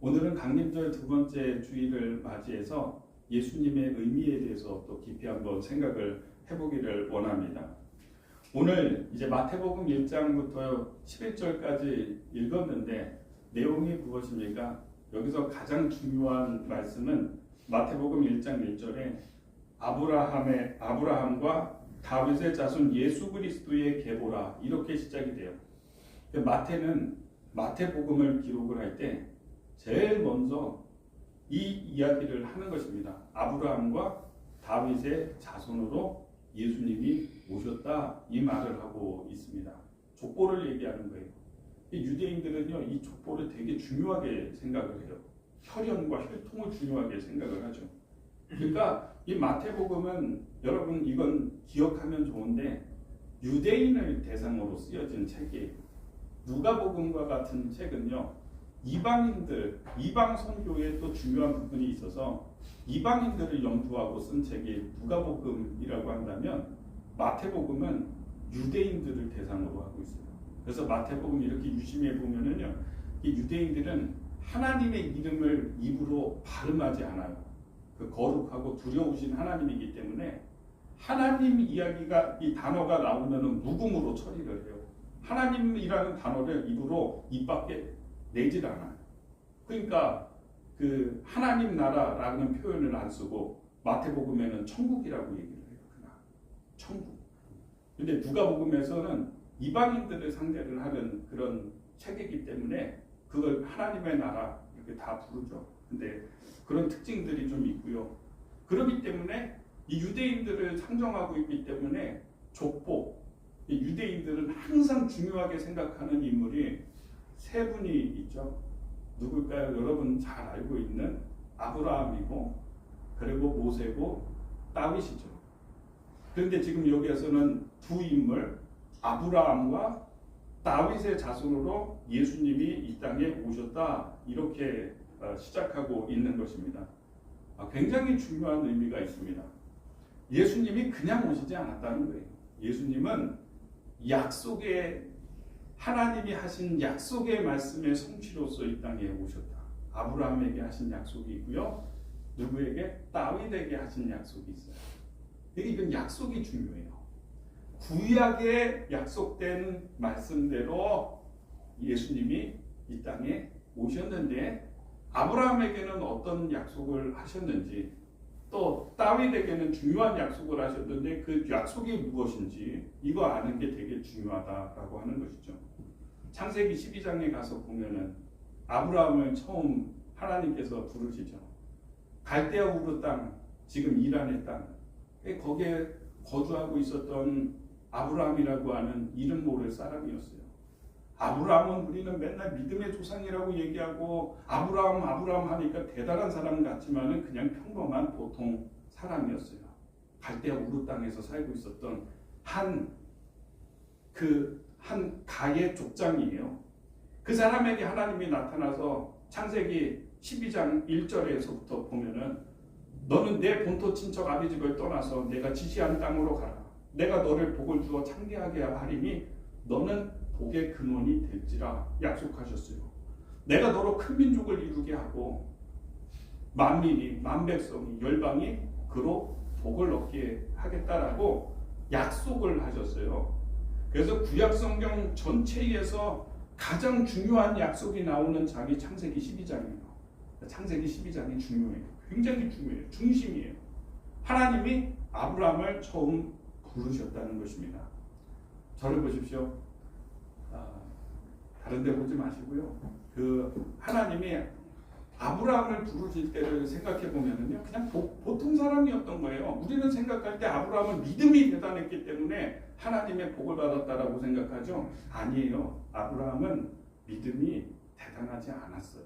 오늘은 강림절 두 번째 주일을 맞이해서 예수님의 의미에 대해서 또 깊이 한번 생각을 해보기를 원합니다. 오늘 이제 마태복음 1장부터 11절까지 읽었는데 내용이 무엇입니까? 여기서 가장 중요한 말씀은 마태복음 1장 1절에 아브라함과 다윗의 자손 예수 그리스도의 계보라 이렇게 시작이 돼요. 마태는 마태복음을 기록을 할 때 제일 먼저 이 이야기를 하는 것입니다. 아브라함과 다윗의 자손으로 예수님이 오셨다 이 말을 하고 있습니다. 족보를 얘기하는 거예요. 유대인들은요 이 족보를 되게 중요하게 생각을 해요. 혈연과 혈통을 중요하게 생각을 하죠. 그러니까 이 마태복음은 여러분 이건 기억하면 좋은데 유대인을 대상으로 쓰여진 책이에요. 누가복음과 같은 책은요 이방인들, 이방 선교에 또 중요한 부분이 있어서 이방인들을 염두하고 쓴 책이 누가복음이라고 한다면 마태복음은 유대인들을 대상으로 하고 있어요. 그래서 마태복음 이렇게 유심히 보면은요, 이 유대인들은 하나님의 이름을 입으로 발음하지 않아요. 그 거룩하고 두려우신 하나님이기 때문에 하나님 이야기가 이 단어가 나오면은 묵음으로 처리를 해요. 하나님이라는 단어를 입으로 입 밖에 내질 않아요. 그러니까 그 하나님 나라라는 표현을 안 쓰고 마태복음에는 천국이라고 얘기를 해요. 그냥 천국. 근데 누가복음에서는 이방인들을 상대를 하는 그런 책이기 때문에 그걸 하나님의 나라 이렇게 다 부르죠. 근데 그런 특징들이 좀 있고요. 그렇기 때문에 이 유대인들을 상정하고 있기 때문에 족보, 이 유대인들은 항상 중요하게 생각하는 인물이 세 분이 있죠. 누굴까요? 여러분 잘 알고 있는 아브라함이고 그리고 모세고 다윗이죠. 그런데 지금 여기에서는 두 인물 아브라함과 다윗의 자손으로 예수님이 이 땅에 오셨다 이렇게 시작하고 있는 것입니다. 굉장히 중요한 의미가 있습니다. 예수님이 그냥 오시지 않았다는 거예요. 예수님은 약속의 하나님이 하신 약속의 말씀의 성취로서 이 땅에 오셨다. 아브라함에게 하신 약속이 있고요. 누구에게? 다윗에게 하신 약속이 있어요. 이건 약속이 중요해요. 구약에 약속된 말씀대로 예수님이 이 땅에 오셨는데 아브라함에게는 어떤 약속을 하셨는지 또 다윗에게는 중요한 약속을 하셨는데 그 약속이 무엇인지 이거 아는 게 되게 중요하다라고 하는 것이죠. 창세기 12장에 가서 보면은 아브라함을 처음 하나님께서 부르시죠. 갈대아 우르 땅, 지금 이란의 땅, 거기에 거주하고 있었던 아브라함이라고 하는 이름 모를 사람이었어요. 아브라함은 우리는 맨날 믿음의 조상이라고 얘기하고 아브라함 하니까 대단한 사람 같지만은 그냥 평범한 보통 사람이었어요. 갈대아 우르 땅에서 살고 있었던 한 가의 족장이에요. 그 사람에게 하나님이 나타나서 창세기 12장 1절에서부터 보면은 너는 내 본토 친척 아비집을 떠나서 내가 지시한 땅으로 가라. 내가 너를 복을 주어 창대하게 하리니 너는 복의 근원이 될지라 약속하셨어요. 내가 너로 큰 민족을 이루게 하고 만민이 만백성이 열방이 그로 복을 얻게 하겠다라고 약속을 하셨어요. 그래서 구약 성경 전체에서 가장 중요한 약속이 나오는 장이 창세기 12장이에요. 창세기 12장이 중요해요. 굉장히 중요해요. 중심이에요. 하나님이 아브라함을 처음 부르셨다는 것입니다. 저를 보십시오. 다른 데 보지 마시고요. 그 하나님이 아브라함을 부르실 때를 생각해 보면은요, 그냥 보통 사람이었던 거예요. 우리는 생각할 때 아브라함은 믿음이 대단했기 때문에 하나님의 복을 받았다라고 생각하죠. 아니에요. 아브라함은 믿음이 대단하지 않았어요.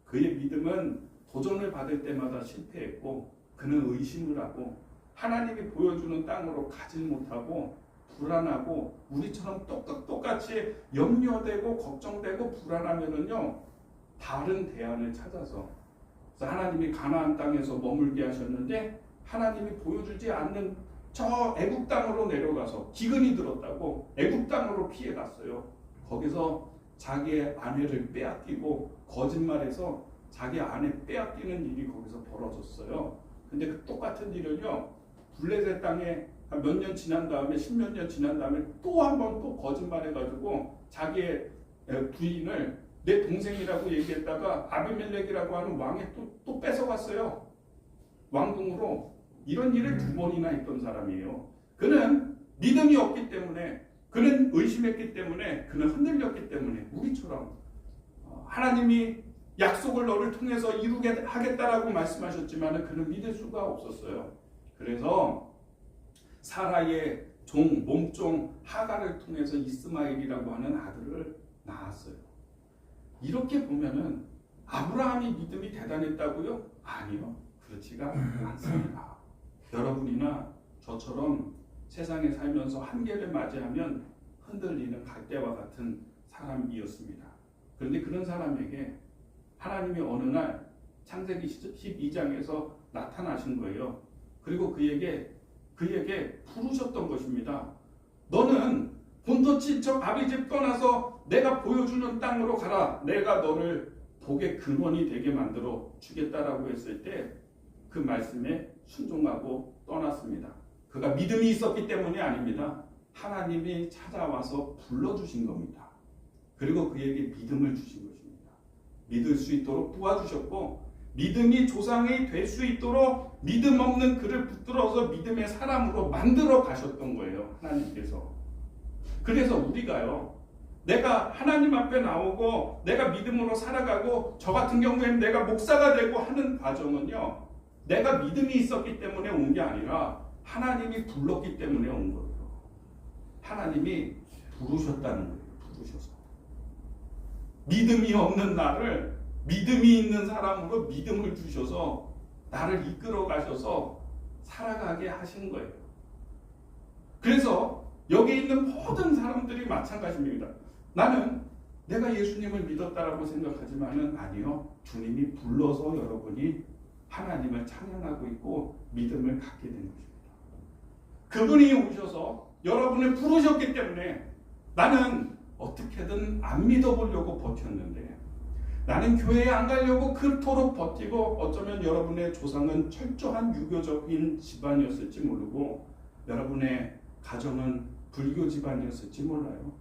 그의 믿음은 도전을 받을 때마다 실패했고, 그는 의심을 하고 하나님이 보여주는 땅으로 가지 못하고 불안하고 우리처럼 똑같이 염려되고 걱정되고 불안하면은요 다른 대안을 찾아서 하나님이 가나안 땅에서 머물게 하셨는데 하나님이 보여주지 않는 저 애굽 땅으로 내려가서 기근이 들었다고 애굽 땅으로 피해 갔어요. 거기서 자기의 아내를 빼앗기고 거짓말해서 자기 아내 빼앗기는 일이 거기서 벌어졌어요. 근데 그 똑같은 일은요, 블레셋 땅에 몇 년 지난 다음에 10몇 년 지난 다음에 또 한 번 또 거짓말해가지고 자기의 부인을 내 동생이라고 얘기했다가 아비멜렉이라고 하는 왕이 또 뺏어갔어요. 왕궁으로. 이런 일을 2번이나 했던 사람이에요. 그는 믿음이 없기 때문에, 그는 의심했기 때문에, 그는 흔들렸기 때문에, 우리처럼 하나님이 약속을 너를 통해서 이루게 하겠다라고 말씀하셨지만 그는 믿을 수가 없었어요. 그래서 사라의 종, 몸종 하갈을 통해서 이스마엘이라고 하는 아들을 낳았어요. 이렇게 보면은 아브라함이 믿음이 대단했다고요? 아니요. 그렇지가 않습니다. 여러분이나 저처럼 세상에 살면서 한계를 맞이하면 흔들리는 갈대와 같은 사람이었습니다. 그런데 그런 사람에게 하나님이 어느 날 창세기 12장에서 나타나신 거예요. 그리고 그에게 부르셨던 것입니다. 너는 본토 친척 아비 집 떠나서 내가 보여주는 땅으로 가라. 내가 너를 복의 근원이 되게 만들어 주겠다라고 했을 때 그 말씀에 순종하고 떠났습니다. 그가 믿음이 있었기 때문이 아닙니다. 하나님이 찾아와서 불러주신 겁니다. 그리고 그에게 믿음을 주신 것입니다. 믿을 수 있도록 도와주셨고, 믿음이 조상이 될 수 있도록 믿음 없는 그를 붙들어서 믿음의 사람으로 만들어 가셨던 거예요. 하나님께서. 그래서 우리가요, 내가 하나님 앞에 나오고 내가 믿음으로 살아가고 저 같은 경우에는 내가 목사가 되고 하는 과정은요, 내가 믿음이 있었기 때문에 온 게 아니라 하나님이 불렀기 때문에 온 거예요. 하나님이 부르셨다는 거예요. 부르셔서. 믿음이 없는 나를 믿음이 있는 사람으로 믿음을 주셔서 나를 이끌어 가셔서 살아가게 하신 거예요. 그래서 여기 있는 모든 사람들이 마찬가지입니다. 나는 내가 예수님을 믿었다라고 생각하지만은 아니요. 주님이 불러서 여러분이 하나님을 찬양하고 있고 믿음을 갖게 된 것입니다. 그분이 오셔서 여러분을 부르셨기 때문에 나는 어떻게든 안 믿어보려고 버텼는데, 나는 교회에 안 가려고 그토록 버티고, 어쩌면 여러분의 조상은 철저한 유교적인 집안이었을지 모르고 여러분의 가정은 불교 집안이었을지 몰라요.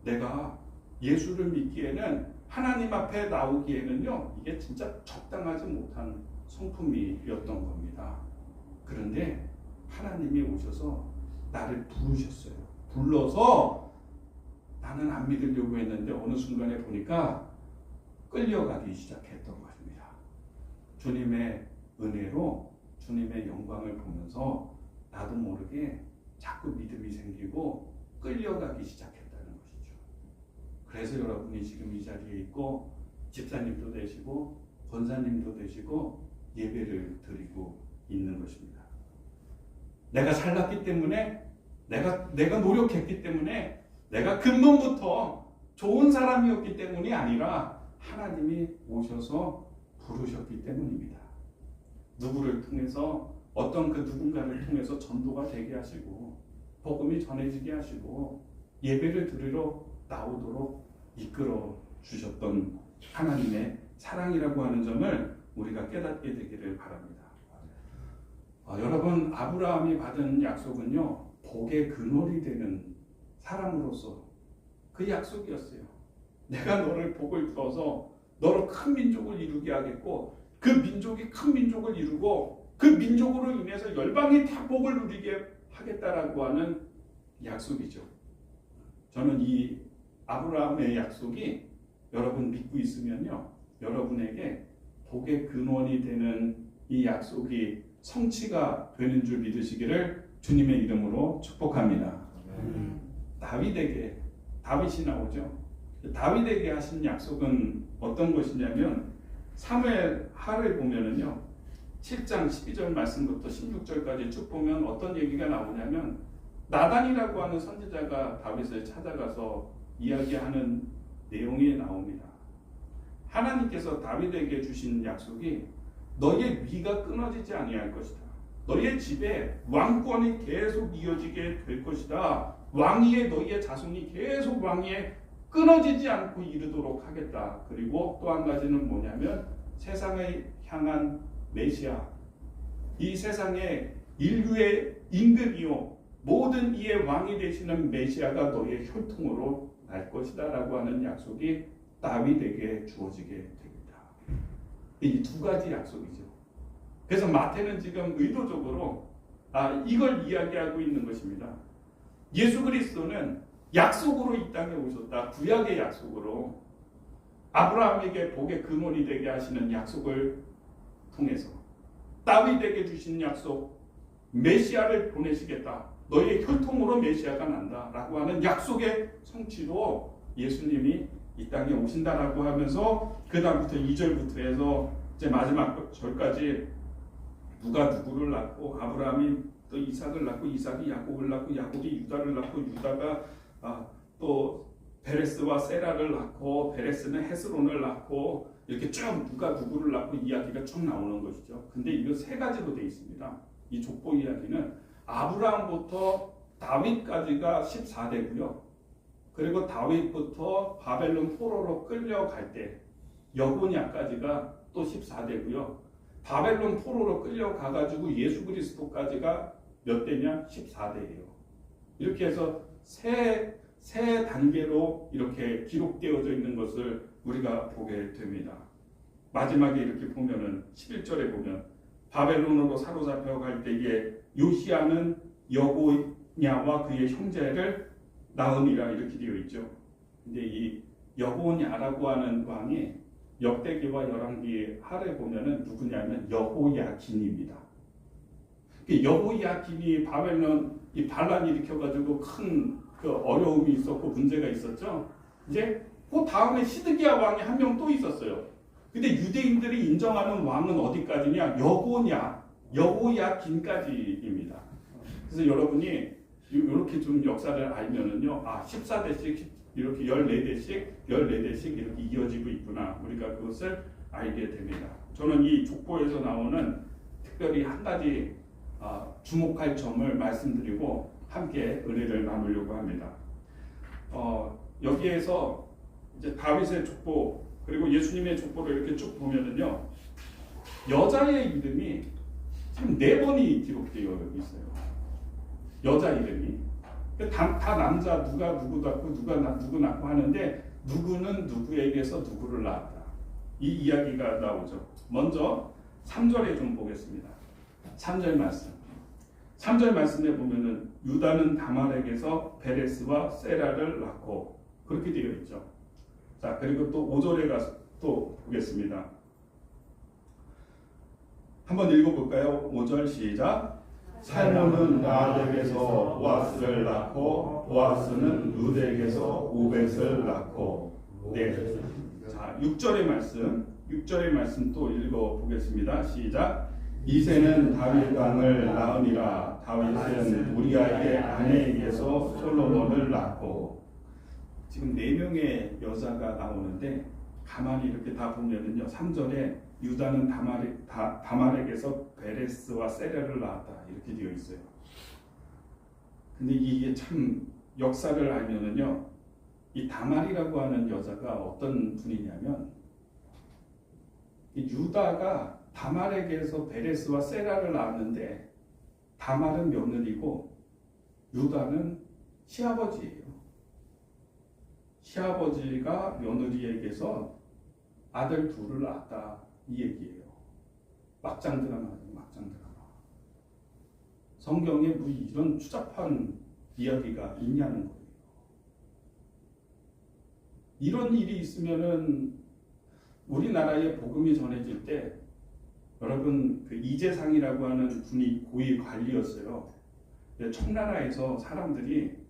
내가 예수를 믿기에는, 하나님 앞에 나오기에는요, 이게 진짜 적당하지 못한 성품이었던 겁니다. 그런데 하나님이 오셔서 나를 부르셨어요. 불러서 나는 안 믿으려고 했는데 어느 순간에 보니까 끌려가기 시작했던 것입니다. 주님의 은혜로 주님의 영광을 보면서 나도 모르게 자꾸 믿음이 생기고 끌려가기 시작했다는 것이죠. 그래서 여러분이 지금 이 자리에 있고 집사님도 되시고 권사님도 되시고 예배를 드리고 있는 것입니다. 내가 살랐기 때문에, 내가 노력했기 때문에, 내가 근본부터 좋은 사람이었기 때문이 아니라 하나님이 오셔서 부르셨기 때문입니다. 누구를 통해서, 어떤 그 누군가를 통해서 전도가 되게 하시고 복음이 전해지게 하시고 예배를 드리러 나오도록 이끌어 주셨던 하나님의 사랑이라고 하는 점을 우리가 깨닫게 되기를 바랍니다. 여러분, 아브라함이 받은 약속은요, 복의 근원이 되는 사람으로서 그 약속이었어요. 내가 너를 복을 주어서 너로 큰 민족을 이루게 하겠고, 그 민족이 큰 민족을 이루고 그 민족으로 인해서 열방이 다 복을 누리게 하겠다라고 하는 약속이죠. 저는 이 아브라함의 약속이 여러분 믿고 있으면요, 여러분에게 복의 근원이 되는 이 약속이 성취가 되는 줄 믿으시기를 주님의 이름으로 축복합니다. 다윗이 나오죠. 다윗에게 하신 약속은 어떤 것이냐면, 사무엘 하를 보면은요, 7장 12절 말씀부터 16절까지 쭉 보면 어떤 얘기가 나오냐면, 나단이라고 하는 선지자가 다윗을 찾아가서 이야기하는 내용이 나옵니다. 하나님께서 다윗에게 주신 약속이 너의 위가 끊어지지 아니할 것이다. 너의 집에 왕권이 계속 이어지게 될 것이다. 왕위에 너희의 자손이 계속 왕위에 끊어지지 않고 이르도록 하겠다. 그리고 또 한 가지는 뭐냐면 세상에 향한 메시아, 이 세상에 인류의 임금이요 모든 이의 왕이 되시는 메시아가 너의 혈통으로 날 것이다 라고 하는 약속이 다윗에게 주어지게 됩니다. 이 두 가지 약속이죠. 그래서 마태는 지금 의도적으로 이걸 이야기하고 있는 것입니다. 예수 그리스도는 약속으로 이 땅에 오셨다. 구약의 약속으로 아브라함에게 복의 근원이 되게 하시는 약속을 통해서 다윗에게 주신 약속, 메시아를 보내시겠다. 너의 혈통으로 메시아가 난다 라고 하는 약속의 성취로 예수님이 이 땅에 오신다라고 하면서 그 다음부터 2절부터 해서 이제 마지막 절까지 누가 누구를 낳고 아브라함이 또 이삭을 낳고 이삭이 야곱을 낳고 야곱이 유다를 낳고 유다가 또 베레스와 세라를 낳고 베레스는 헤스론을 낳고 이렇게 쭉 누가 누구를 낳고 이야기가 쭉 나오는 것이죠. 근데 이거 세 가지로 되어 있습니다. 이 족보 이야기는 아브라함부터 다윗까지가 14대고요. 그리고 다윗부터 바벨론 포로로 끌려갈 때 여고냐까지가 또 14대고요. 바벨론 포로로 끌려가가지고 예수 그리스도까지가 몇 대냐? 14대예요. 이렇게 해서 세 단계로 이렇게 기록되어져 있는 것을 우리가 보게 됩니다. 마지막에 이렇게 보면은 11절에 보면 바벨론으로 사로잡혀 갈 때에 요시야는 여고냐와 그의 형제를 낳으니라 이렇게 되어 있죠. 근데 이 여고냐라고 하는 왕이 역대기와 열왕기 하래 보면은 누구냐면 여호야긴입니다. 여호야긴이 바벨론 이 반란이 일으켜가지고 큰 그 어려움이 있었고 문제가 있었죠. 이제 그 다음에 시드기야 왕이 한 명 또 있었어요. 근데 유대인들이 인정하는 왕은 어디까지냐? 여호야긴까지입니다. 그래서 여러분이 이렇게 좀 역사를 알면은요, 14대씩 이렇게 14대씩 이렇게 이어지고 있구나. 우리가 그것을 알게 됩니다. 저는 이 족보에서 나오는 특별히 한 가지 주목할 점을 말씀드리고 함께 은혜를 나누려고 합니다. 여기에서 이제 다윗의 족보 그리고 예수님의 족보를 이렇게 쭉 보면은요, 여자의 이름이 지금 4번이 기록되어 있어요. 여자 이름이 다 남자 누가 누구 낳고 누구 낳고 하는데 누구는 누구에게서 누구를 낳았다. 이 이야기가 나오죠. 먼저 3절에 좀 보겠습니다. 3절 말씀. 3절 말씀에 보면은 유다는 다말에게서 베레스와 세라를 낳고 그렇게 되어 있죠. 자, 그리고 또 5절에 가서 또 보겠습니다. 한번 읽어볼까요? 5절 시작. 살몬은 라합에게서 보아스를 낳고 보아스는 룻에게서 오벳을 낳고. 네. 자, 6절의 말씀 또 읽어보겠습니다. 시작. 이새는 다윗 왕을 낳으니라. 다윗은 우리아의 아내에게서 솔로몬을 낳고. 지금 4명의 여자가 나오는데 가만히 이렇게 다 보면은요, 3절에 유다는 다말에게서 베레스와 세레를 낳았다 이렇게 되어 있어요. 근데 이게 참 역사를 알면은요, 이 다말이라고 하는 여자가 어떤 분이냐면 이 유다가 다말에게서 베레스와 세라를 낳았는데 다말은 며느리고 유다는 시아버지예요. 시아버지가 며느리에게서 아들 둘을 낳았다 이 얘기예요. 막장 드라마죠. 막장 드라마. 성경에 뭐 이런 추잡한 이야기가 있냐는 거예요. 이런 일이 있으면은 우리나라에 복음이 전해질 때 여러분 그 이재상이라고 하는 분이 고위 관리였어요. 청나라에서 사람들이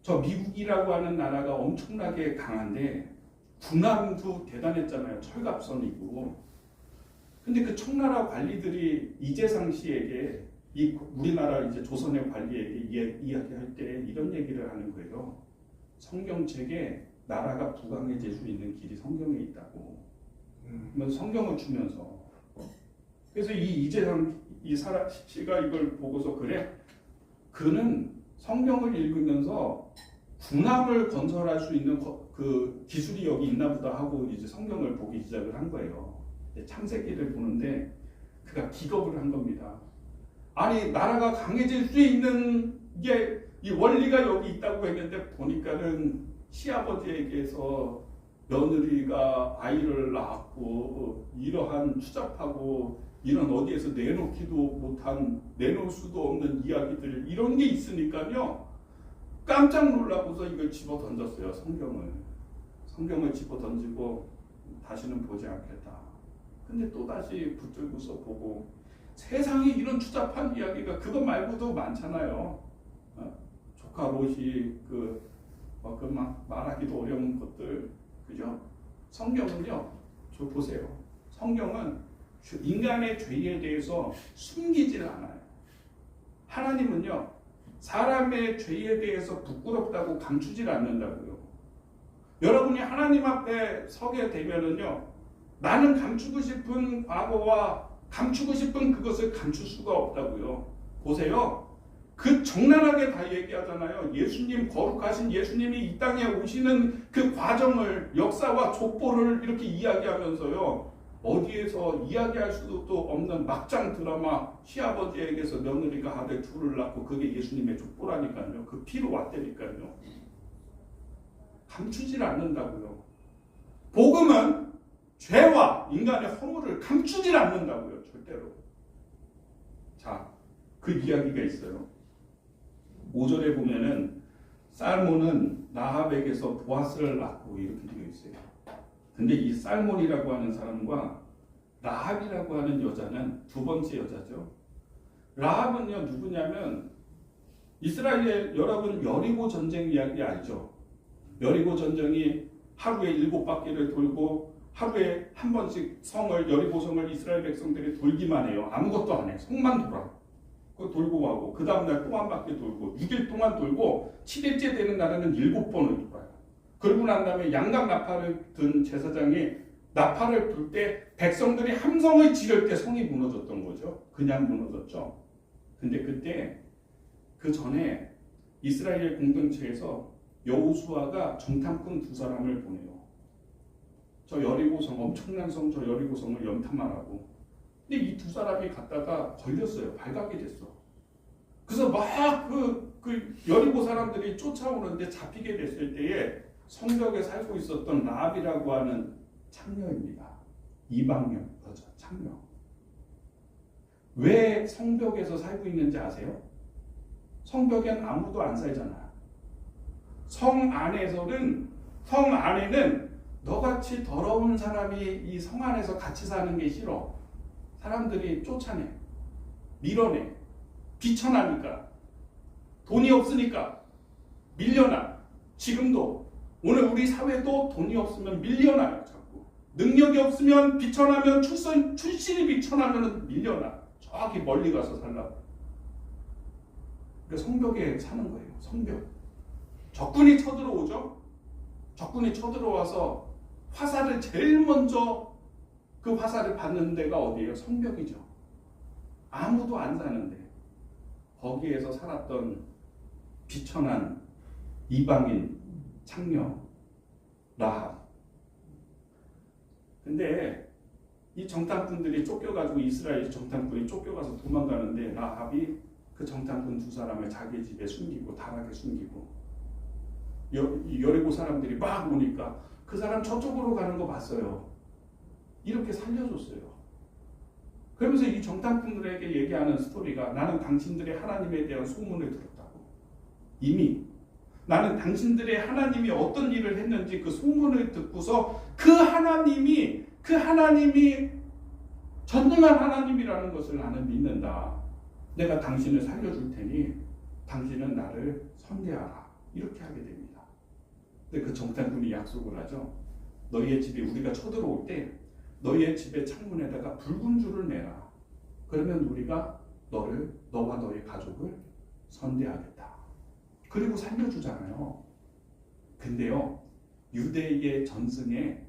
저 미국이라고 하는 나라가 엄청나게 강한데 군함도 대단했잖아요. 철갑선이고. 근데 그 청나라 관리들이 이재상 씨에게 이 우리나라 이제 조선의 관리에게 이야기할 때 이런 얘기를 하는 거예요. 성경책에 나라가 부강해질 수 있는 길이 성경에 있다고. 성경을 주면서. 그래서 이 이재상 이 씨가 이걸 보고서 그래. 그는 성경을 읽으면서 군함을 건설할 수 있는 그 그 기술이 여기 있나 보다 하고 이제 성경을 보기 시작을 한 거예요. 창세기를 보는데 그가 기겁을 한 겁니다. 아니 나라가 강해질 수 있는 게 이 원리가 여기 있다고 했는데 보니까는 시아버지에게서 며느리가 아이를 낳았고 이러한 추잡하고 이런 어디에서 내놓기도 못한 내놓을 수도 없는 이야기들 이런 게 있으니까요. 깜짝 놀라고서 이걸 집어 던졌어요. 성경을 집어 던지고 다시는 보지 않겠다. 근데 또 다시 붙들고서 보고 세상에 이런 추잡한 이야기가 그거 말고도 많잖아요. 조카 롯이 막 말하기도 어려운 것들, 그죠? 성경은요, 저 보세요. 성경은 인간의 죄에 대해서 숨기질 않아요. 하나님은요, 사람의 죄에 대해서 부끄럽다고 감추질 않는다고요. 여러분이 하나님 앞에 서게 되면은요, 나는 감추고 싶은 과거와 감추고 싶은 그것을 감출 수가 없다고요. 보세요. 그 적나라하게 다 얘기하잖아요. 예수님, 거룩하신 예수님이 이 땅에 오시는 그 과정을, 역사와 족보를 이렇게 이야기하면서요. 어디에서 이야기할 수도 없는 막장 드라마, 시아버지에게서 며느리가 아들 둘을 낳고 그게 예수님의 족보라니까요. 그 피로 왔다니까요. 감추질 않는다고요. 복음은 죄와 인간의 허물을 감추질 않는다고요. 절대로. 자, 그 이야기가 있어요. 5절에 보면은 살몬은 라합에게서 보아스를 낳고 이렇게 되어 있어요. 근데 이 살몬이라고 하는 사람과 라합이라고 하는 여자는 두 번째 여자죠. 라합은요 누구냐면 이스라엘 여러분 여리고 전쟁 이야기 알죠? 여리고 전쟁이 하루에 7바퀴를 돌고 하루에 한 번씩 여리고 성을 이스라엘 백성들이 돌기만 해요. 아무것도 안 해. 성만 돌아. 돌고 가고 그 다음날 또 한 바퀴 돌고 6일 동안 돌고 7일째 되는 날에는 7번을 돌아요. 그러고 난 다음에 양각 나팔을 든 제사장이 나팔을 불 때 백성들이 함성을 지를 때 성이 무너졌던 거죠. 그냥 무너졌죠. 근데 그때 그 전에 이스라엘 공동체에서 여호수아가 정탐꾼 2사람을 보내요. 저 여리고성, 엄청난 성 저 여리고성을 염탐하라고. 근데 이 2사람이 갔다가 걸렸어요. 발각이 됐어. 그래서 막 그 여리고 사람들이 쫓아오는데 잡히게 됐을 때에 성벽에 살고 있었던 라합이라고 하는 창녀입니다. 이방녀 여자 창녀. 왜 성벽에서 살고 있는지 아세요? 성벽엔 아무도 안 살잖아요. 성 안에는 너같이 더러운 사람이 이 성 안에서 같이 사는 게 싫어. 사람들이 쫓아내, 밀어내, 비천하니까, 돈이 없으니까 밀려나. 지금도 오늘 우리 사회도 돈이 없으면 밀려나요. 자꾸 능력이 없으면 비천하면 출신이 비천하면 밀려나. 저기 멀리 가서 살라고. 그러니까 성벽에 사는 거예요. 성벽. 적군이 쳐들어오죠. 적군이 쳐들어와서 화살을 제일 먼저 그 화살을 받는 데가 어디예요? 성벽이죠. 아무도 안 사는데 거기에서 살았던 비천한 이방인 창녀 라합. 근데 이 정탐꾼들이 쫓겨가지고 이스라엘 정탐꾼이 쫓겨가서 도망가는데 라합이 그 정탐꾼 2사람을 자기 집에 숨기고 다락에 숨기고 여리고 사람들이 막 오니까 그 사람 저쪽으로 가는 거 봤어요. 이렇게 살려줬어요. 그러면서 이 정탐꾼들에게 얘기하는 스토리가 나는 당신들의 하나님에 대한 소문을 들었다고. 이미 나는 당신들의 하나님이 어떤 일을 했는지 그 소문을 듣고서 그 하나님이 전능한 하나님이라는 것을 나는 믿는다. 내가 당신을 살려줄 테니 당신은 나를 선대하라. 이렇게 하게 됩니다. 근데 그 정탐꾼이 약속을 하죠. 너희의 집에 우리가 쳐들어올 때 너희의 집의 창문에다가 붉은 줄을 내라. 그러면 우리가 너와 너의 가족을 선대하겠다. 그리고 살려주잖아요. 근데요, 유대의 전승에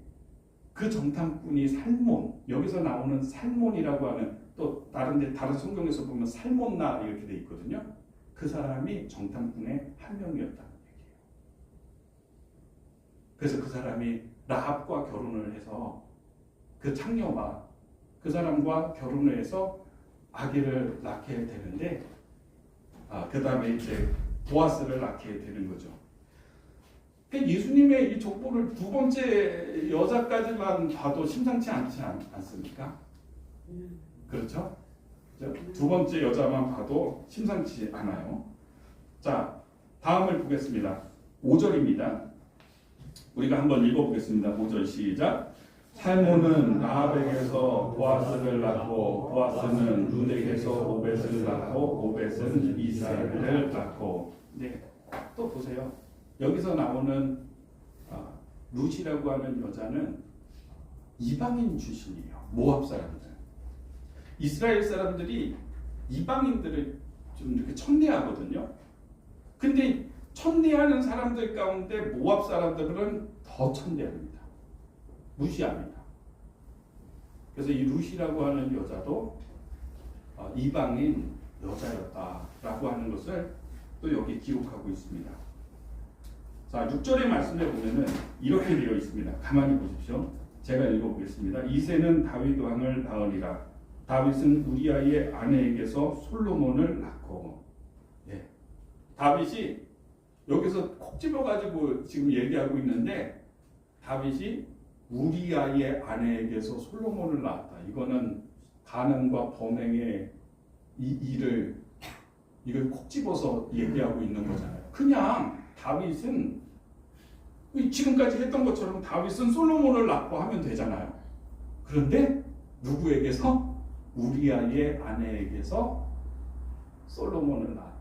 그 정탐꾼이 살몬, 여기서 나오는 살몬이라고 하는, 또 다른 성경에서 보면 살몬나 이렇게 돼 있거든요. 그 사람이 정탐꾼의 한 명이었다는 얘기예요. 그래서 그 사람이 라합과 결혼을 해서 그 창녀와 그 사람과 결혼을 해서 아기를 낳게 되는데, 그 다음에 이제 보아스를 낳게 되는 거죠. 그러니까 예수님의 이 족보를 두 번째 여자까지만 봐도 심상치 않지 않습니까? 그렇죠? 두 번째 여자만 봐도 심상치 않아요. 자, 다음을 보겠습니다. 5절입니다. 우리가 한번 읽어보겠습니다. 5절 시작. 살몬은 라합에게서 보아스를 낳고, 보아스는 룻에게서 오벳을 낳고, 오벳은 이삭을 낳고. 네, 또 보세요. 여기서 나오는 룻이라고 하는 여자는 이방인 출신이에요. 모압 사람들. 이스라엘 사람들이 이방인들을 좀 이렇게 천대하거든요. 근데 천대하는 사람들 가운데 모압 사람들은 더 천대합니다. 무시합니다. 그래서 이 룻이라고 하는 여자도 이방인 여자였다라고 하는 것을 또 여기 기록하고 있습니다. 자, 6절의 말씀에 보면은 이렇게 되어 있습니다. 가만히 보십시오. 제가 읽어보겠습니다. 이새는 다윗 왕을 낳으리라. 다윗은 우리아의 아내에게서 솔로몬을 낳고. 예. 다윗이 여기서 콕 집어가지고 지금 얘기하고 있는데, 다윗이 우리아의 아내에게서 솔로몬을 낳았다. 이거는 간음과 범행의 이 일을 이걸 콕 집어서 얘기하고 있는 거잖아요. 그냥 다윗은 지금까지 했던 것처럼 다윗은 솔로몬을 낳고 하면 되잖아요. 그런데 누구에게서? 우리아의 아내에게서 솔로몬을 낳았다.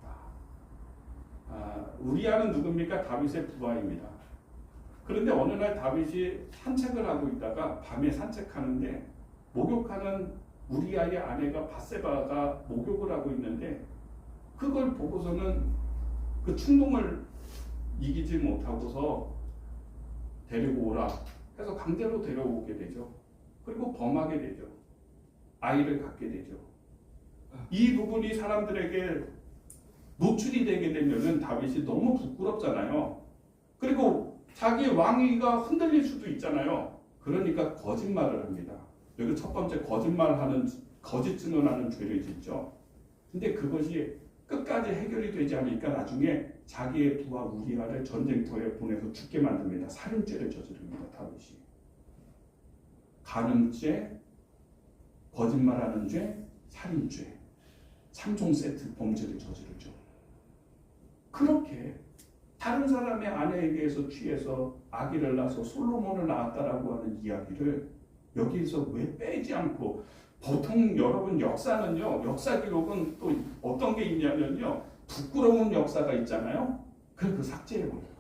우리아는 누굽니까? 다윗의 부하입니다. 그런데 어느 날 다윗이 산책을 하고 있다가 밤에 산책하는데 목욕하는 우리아의 아내가 밧세바가 목욕을 하고 있는데, 그걸 보고서는 그 충동을 이기지 못하고서 데리고 오라 해서 강제로 데려오게 되죠. 그리고 범하게 되죠. 아이를 갖게 되죠. 이 부분이 사람들에게 노출이 되게 되면은 다윗이 너무 부끄럽잖아요. 그리고 자기 왕위가 흔들릴 수도 있잖아요. 그러니까 거짓말을 합니다. 여기 첫 번째 거짓말하는, 거짓 증언하는 죄를 짓죠. 근데 그것이 끝까지 해결이 되지 않으니까 나중에 자기의 부하 우리아를 전쟁터에 보내서 죽게 만듭니다. 살인죄를 저지릅니다. 다윗이. 간음죄, 거짓말하는 죄, 살인죄, 3종 세트 범죄를 저지르죠. 그렇게 다른 사람의 아내에게서 취해서 아기를 낳아서 솔로몬을 낳았다라고 하는 이야기를 여기에서 왜 빼지 않고, 보통 여러분 역사는요, 역사 기록은 또 어떤 게 있냐면요, 부끄러운 역사가 있잖아요. 그 삭제해버려요.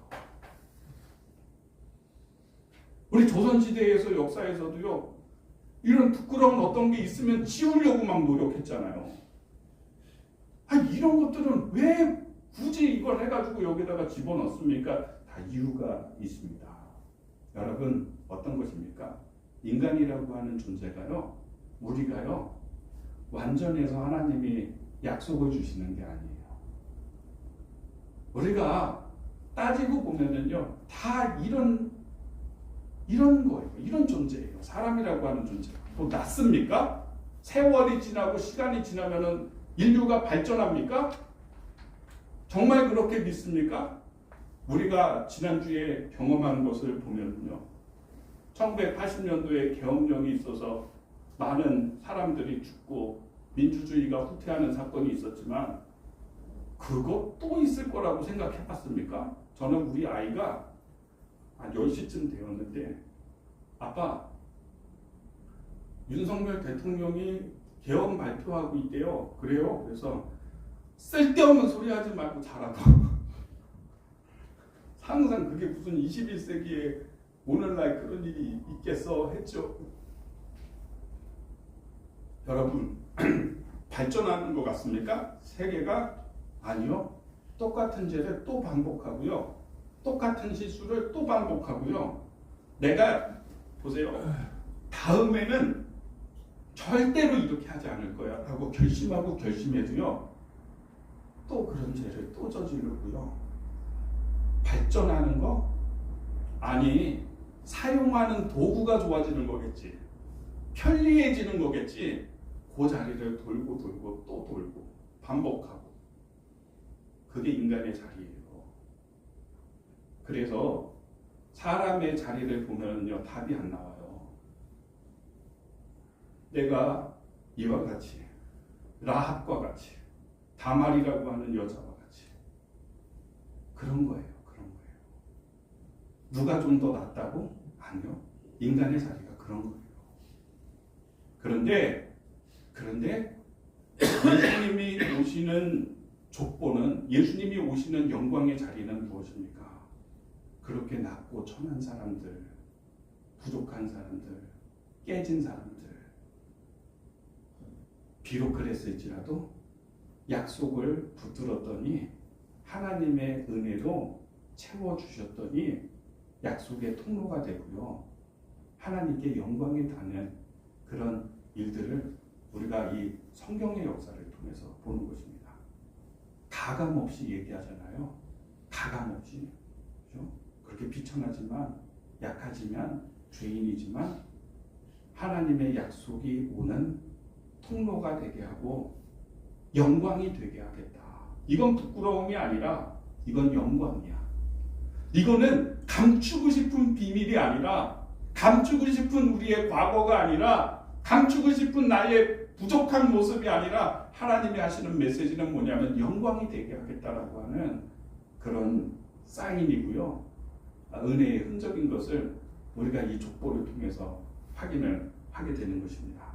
우리 조선시대에서 역사에서도요, 이런 부끄러운 어떤 게 있으면 지우려고 막 노력했잖아요. 이런 것들은 왜 굳이 이걸 해가지고 여기다가 집어넣습니까? 다 이유가 있습니다. 여러분, 어떤 것입니까? 인간이라고 하는 존재가요, 우리가요, 완전해서 하나님이 약속을 주시는 게 아니에요. 우리가 따지고 보면은요, 다 이런 거예요. 이런 존재예요. 사람이라고 하는 존재. 뭐 낫습니까? 세월이 지나고 시간이 지나면은 인류가 발전합니까? 정말 그렇게 믿습니까? 우리가 지난주에 경험한 것을 보면요, 1980년도에 계엄령이 있어서 많은 사람들이 죽고 민주주의가 후퇴하는 사건이 있었지만, 그거 또 있을 거라고 생각해 봤습니까? 저는 우리 아이가 한 10시쯤 되었는데, 아빠, 윤석열 대통령이 계엄 발표하고 있대요. 그래요? 그래서 쓸데없는 소리 하지 말고 자라고. 항상 그게 무슨 21세기에 오늘날 그런 일이 있겠어 했죠. 여러분, 발전하는 것 같습니까? 세계가? 아니요. 똑같은 죄를 또 반복하고요. 똑같은 실수를 또 반복하고요. 내가 보세요. 다음에는 절대로 이렇게 하지 않을 거야 라고 결심하고 결심해도요, 또 그런 죄를 또 저지르고요. 발전하는 거 아니, 사용하는 도구가 좋아지는 거겠지. 편리해지는 거겠지. 그 자리를 돌고 돌고 또 돌고 반복하고. 그게 인간의 자리예요. 그래서 사람의 자리를 보면요, 답이 안 나와요. 내가 이와 같이, 라합과 같이, 다말이라고 하는 여자와 같이 그런 거예요. 그런 거예요. 누가 좀 더 낫다고? 아니요. 인간의 자리가 그런 거예요. 그런데 예수님이 오시는 족보는, 예수님이 오시는 영광의 자리는 무엇입니까? 그렇게 낮고 천한 사람들, 부족한 사람들, 깨진 사람들, 비록 그랬을지라도 약속을 붙들었더니 하나님의 은혜로 채워주셨더니 약속의 통로가 되고요. 하나님께 영광이 닿는 그런 일들을 우리가 이 성경의 역사를 통해서 보는 것입니다. 가감없이 얘기하잖아요. 가감없이. 그렇죠? 그렇게 비천하지만, 약하지만, 죄인이지만 하나님의 약속이 오는 통로가 되게 하고 영광이 되게 하겠다. 이건 부끄러움이 아니라 이건 영광이야. 이거는 감추고 싶은 비밀이 아니라, 감추고 싶은 우리의 과거가 아니라, 감추고 싶은 나의 부족한 모습이 아니라 하나님이 하시는 메시지는 뭐냐면 영광이 되게 하겠다라고 하는 그런 사인이고요. 은혜의 흔적인 것을 우리가 이 족보를 통해서 확인을 하게 되는 것입니다.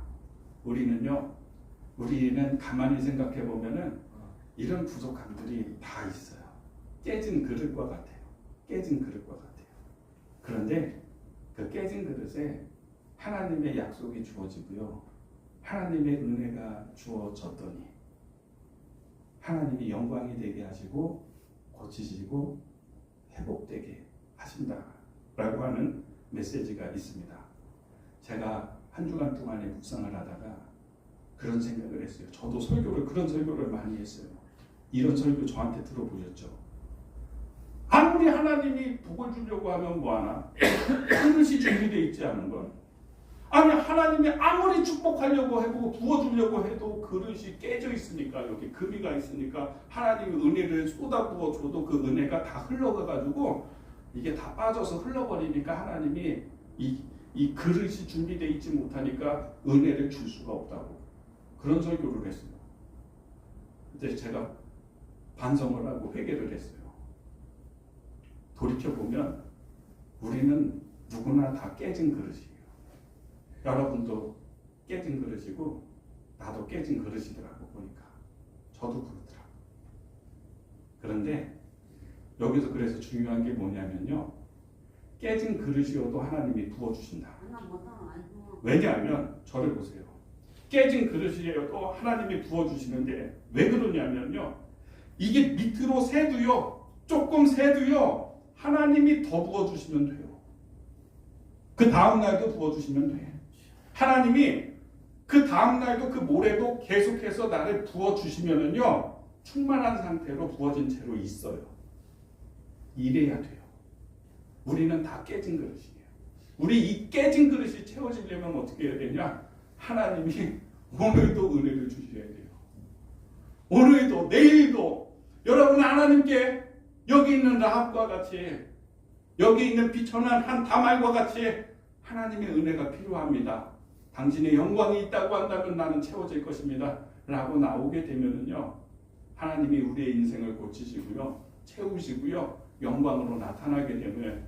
우리는 가만히 생각해 보면은 이런 부족함들이 다 있어요. 깨진 그릇과 같아요. 깨진 그릇과 같아요. 그런데 그 깨진 그릇에 하나님의 약속이 주어지고요. 하나님의 은혜가 주어졌더니 하나님이 영광이 되게 하시고 고치시고 회복되게 하신다라고 하는 메시지가 있습니다. 제가 한 주간 동안에 묵상을 하다가 그런 생각을 했어요. 저도 그런 설교를 많이 했어요. 이런 설교 저한테 들어보셨죠? 아무리 하나님이 복을 주려고 하면 뭐하나? 그릇이 준비되어 있지 않은 건. 아니, 하나님이 아무리 축복하려고 해보고 부어주려고 해도 그릇이 깨져 있으니까, 여기 금이가 있으니까 하나님이 은혜를 쏟아부어 줘도 그 은혜가 다 흘러가가지고 이게 다 빠져서 흘러버리니까 하나님이 이 그릇이 준비되어 있지 못하니까 은혜를 줄 수가 없다고. 그런 설교를 했어요. 그때 제가 반성을 하고 회개를 했어요. 돌이켜보면 우리는 누구나 다 깨진 그릇이에요. 여러분도 깨진 그릇이고 나도 깨진 그릇이더라고 보니까. 저도 그렇더라고. 그런데 여기서 그래서 중요한 게 뭐냐면요. 깨진 그릇이어도 하나님이 부어주신다. 왜냐하면 저를 보세요. 깨진 그릇이어도 하나님이 부어주시는데 왜 그러냐면요. 이게 밑으로 새도요. 조금 새도요. 하나님이 더 부어주시면 돼요. 그 다음 날도 부어주시면 돼. 하나님이 그 다음 날도 그 모레도 계속해서 나를 부어주시면은요. 충만한 상태로 부어진 채로 있어요. 이래야 돼요. 우리는 다 깨진 그릇이에요. 우리 이 깨진 그릇이 채워지려면 어떻게 해야 되냐? 하나님이 오늘도 은혜를 주셔야 돼요. 오늘도 내일도 여러분 하나님께 여기 있는 라합과 같이, 여기 있는 비천한 한 다말과 같이 하나님의 은혜가 필요합니다. 당신의 영광이 있다고 한다면 나는 채워질 것입니다. 라고 나오게 되면은요, 하나님이 우리의 인생을 고치시고요, 채우시고요, 영광으로 나타나게 됨을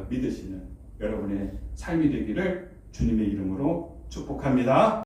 믿으시는 여러분의 삶이 되기를 주님의 이름으로 축복합니다.